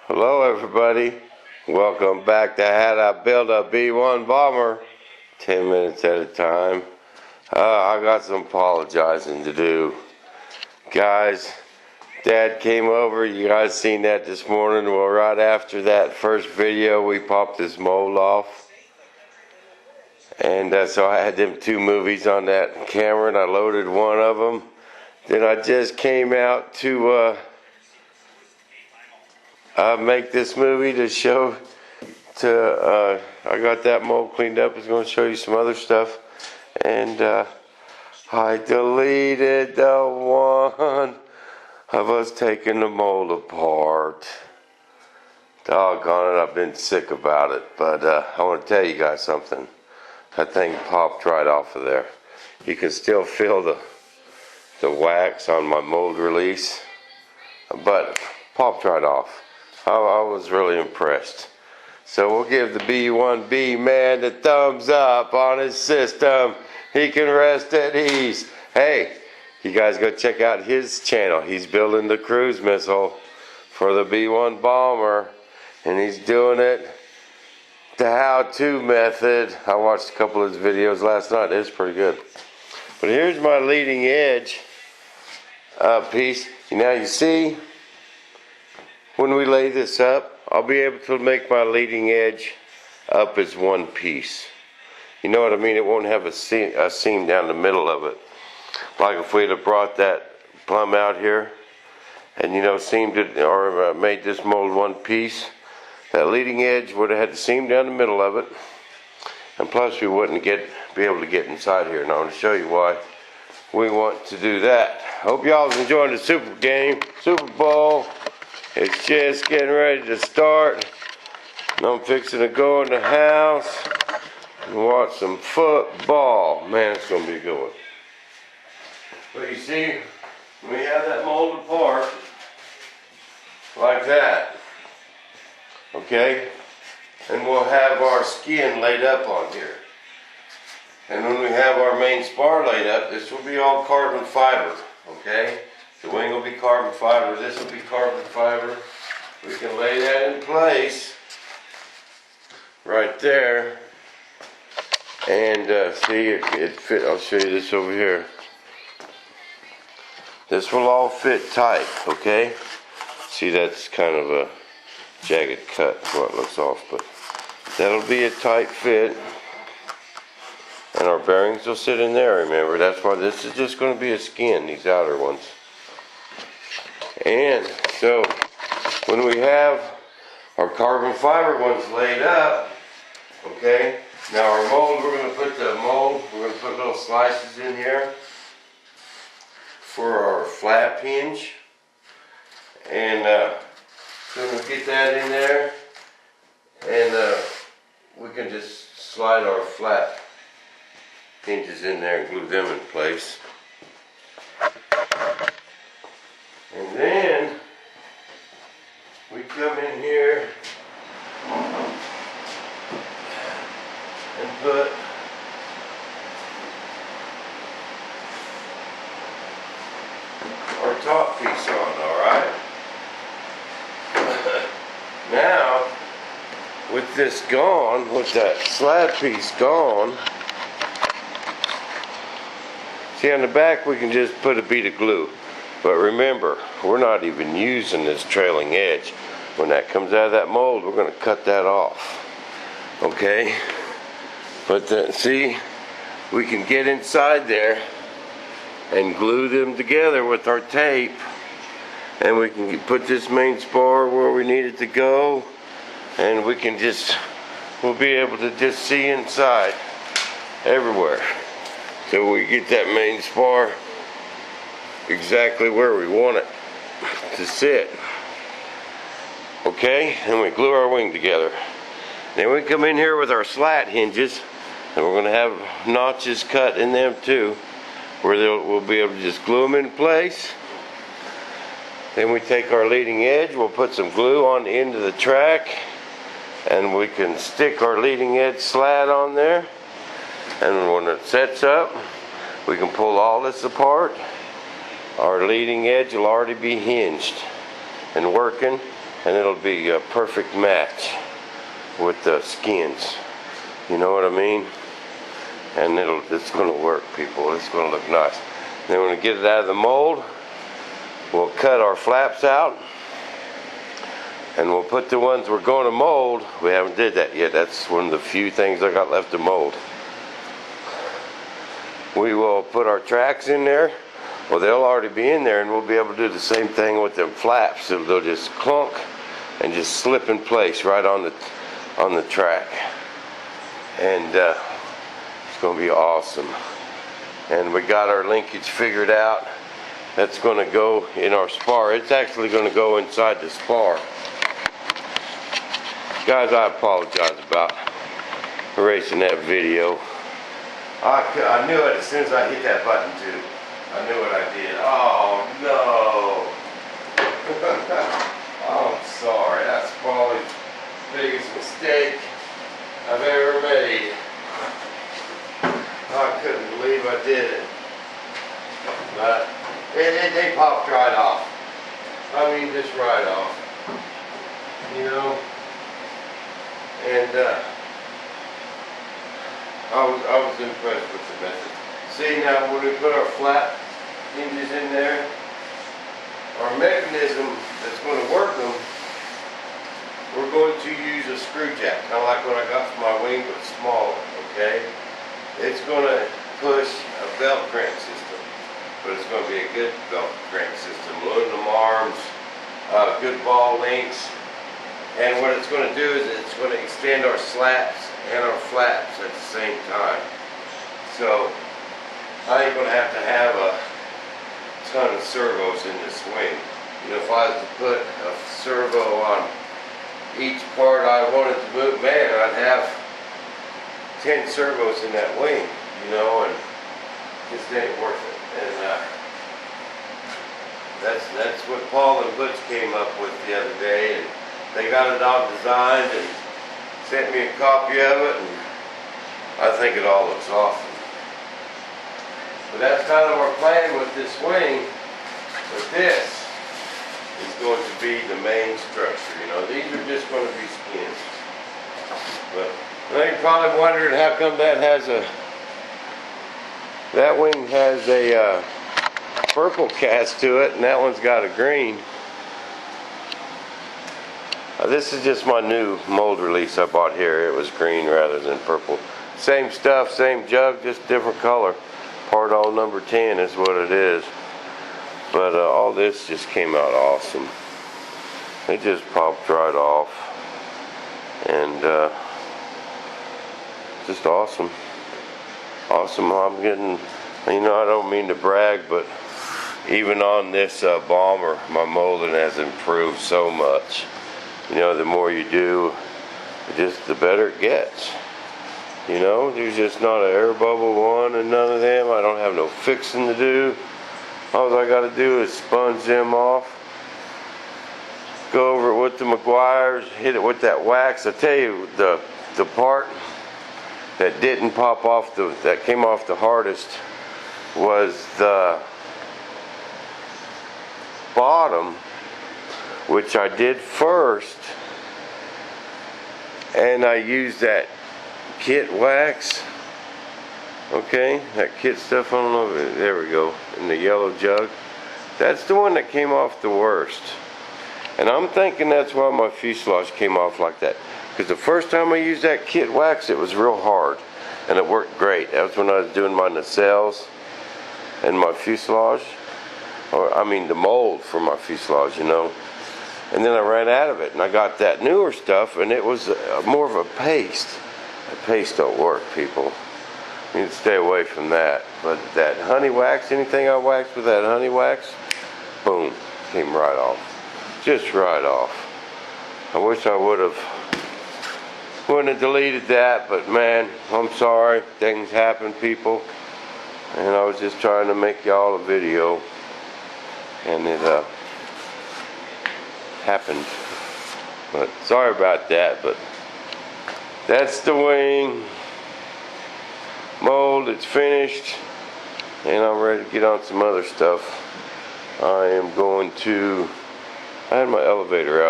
Hello everybody, welcome back to How to Build a B-1 Bomber 10 minutes at a time. I got some apologizing to do. Guys, Dad came over, you guys seen that this morning. Well, right after that first video we popped this mold off. And so I had them two movies on that camera and I loaded one of them. Then I just came out to make this movie to show I got that mold cleaned up. I was going to show you some other stuff, and I deleted the one of us taking the mold apart. Doggone it, I've been sick about it, but I want to tell you guys something. That thing popped right off of there. You can still feel the wax on my mold release, but popped right off. I was really impressed. So we'll give the B-1B man the thumbs up on his system. He can rest at ease. Hey, you guys go check out his channel. He's building the cruise missile for the B-1 bomber, and he's doing it the how-to method. I watched a couple of his videos last night. It's pretty good. But here's my leading edge piece. Now you see, when we lay this up, I'll be able to make my leading edge up as one piece. You know what I mean? It won't have a seam down the middle of it. Like if we'd have brought that plumb out here and, you know, seamed it or made this mold one piece, that leading edge would have had the seam down the middle of it. And plus we wouldn't be able to get inside here. And I'm going to show you why we want to do that. Hope y'all enjoying the Super Bowl. It's just getting ready to start, and I'm fixing to go in the house and watch some football. Man, it's going to be a good one. But you see, we have that mold apart like that, okay? And we'll have our skin laid up on here. And when we have our main spar laid up, this will be all carbon fiber, okay? The wing will be carbon fiber, this will be carbon fiber. We can lay that in place right there. And see, it fit. I'll show you this over here. This will all fit tight, okay? See, that's kind of a jagged cut, so it looks off, but that'll be a tight fit. And our bearings will sit in there, remember. That's why this is just going to be a skin, these outer ones. And so when we have our carbon fiber ones laid up, okay, now our mold, we're going to put little slices in here for our flap hinge. And so we'll get that in there, and we can just slide our flap hinges in there and glue them in place. And then we come in here and put our top piece on, alright? Now, with this gone, with that slab piece gone, see on the back we can just put a bead of glue. But remember, we're not even using this trailing edge. When that comes out of that mold, we're going to cut that off. Okay? But see, we can get inside there and glue them together with our tape. And we can put this main spar where we need it to go. And we'll be able to just see inside everywhere. So we get that main spar exactly where we want it to sit. Okay, and we glue our wing together. Then we come in here with our slat hinges, and we're going to have notches cut in them too, where we'll be able to just glue them in place. Then we take our leading edge, we'll put some glue on the end of the track, and we can stick our leading edge slat on there. And when it sets up, we can pull all this apart. Our leading edge will already be hinged and working, and it'll be a perfect match with the skins. You know what I mean? And it's gonna work, people. It's gonna look nice. Then when we get it out of the mold, we'll cut our flaps out, and we'll put the ones we're going to mold. We haven't did that yet. That's one of the few things I got left to mold. We will put our tracks in there. Well, they'll already be in there, and we'll be able to do the same thing with them flaps. They'll just clunk and just slip in place right on the track, and it's going to be awesome. And we got our linkage figured out. That's going to go in our spar. It's actually going to go inside the spar. Guys, I apologize about erasing that video. I knew it as soon as I hit that button too. I knew what I did. Oh no! Oh, I'm sorry. That's probably the biggest mistake I've ever made. I couldn't believe I did it. But they popped right off. I mean, just right off. You know? And I was impressed with the method. See, now when we put our flat hinges in there, our mechanism that's going to work them, we're going to use a screw jack, kind of like what I got for my wing, but smaller, okay? It's going to push a belt crank system, but it's going to be a good belt crank system. Aluminum arms, good ball links, and what it's going to do is it's going to extend our slats and our flaps at the same time. So I ain't going to have a ton of servos in this wing. You know, if I was to put a servo on each part I wanted to move, man, I'd have 10 servos in that wing, you know, and it just ain't worth it. And that's what Paul and Butch came up with the other day, and they got it all designed and sent me a copy of it, and I think it all looks awesome. But that's kind of our plan with this wing. But this is going to be the main structure. You know, these are just going to be skins. But now you're probably wondering how come that wing has a purple cast to it, and that one's got a green. This is just my new mold release I bought here. It was green rather than purple. Same stuff, same jug, just different color. Part all number 10 is what it is. But all this just came out awesome. It just popped right off. And just awesome. Awesome. I'm getting, you know, I don't mean to brag, but even on this bomber, my molding has improved so much. You know, the more you do, just the better it gets. You know, there's just not an air bubble one and none of them. I don't have no fixing to do. All I got to do is sponge them off. Go over it with the McGuire's, hit it with that wax. I tell you, the part that didn't pop off, that came off the hardest, was the bottom, which I did first, and I used that kit wax. Okay, that kit stuff, I don't know, there we go, in the yellow jug. That's the one that came off the worst. And I'm thinking that's why my fuselage came off like that. Because the first time I used that kit wax, it was real hard. And it worked great. That was when I was doing my nacelles and my fuselage. Or, I mean, the mold for my fuselage, you know. And then I ran out of it, and I got that newer stuff, and it was more of a paste. That paste don't work, people. You need to stay away from that. But that honey wax, anything I waxed with that honey wax, boom, came right off. Just right off. I wish I wouldn't have deleted that, but man, I'm sorry. Things happen, people. And I was just trying to make y'all a video, and it happened. But sorry about that, but that's the wing. Mold, it's finished, and I'm ready to get on some other stuff. I am going to, I had my elevator out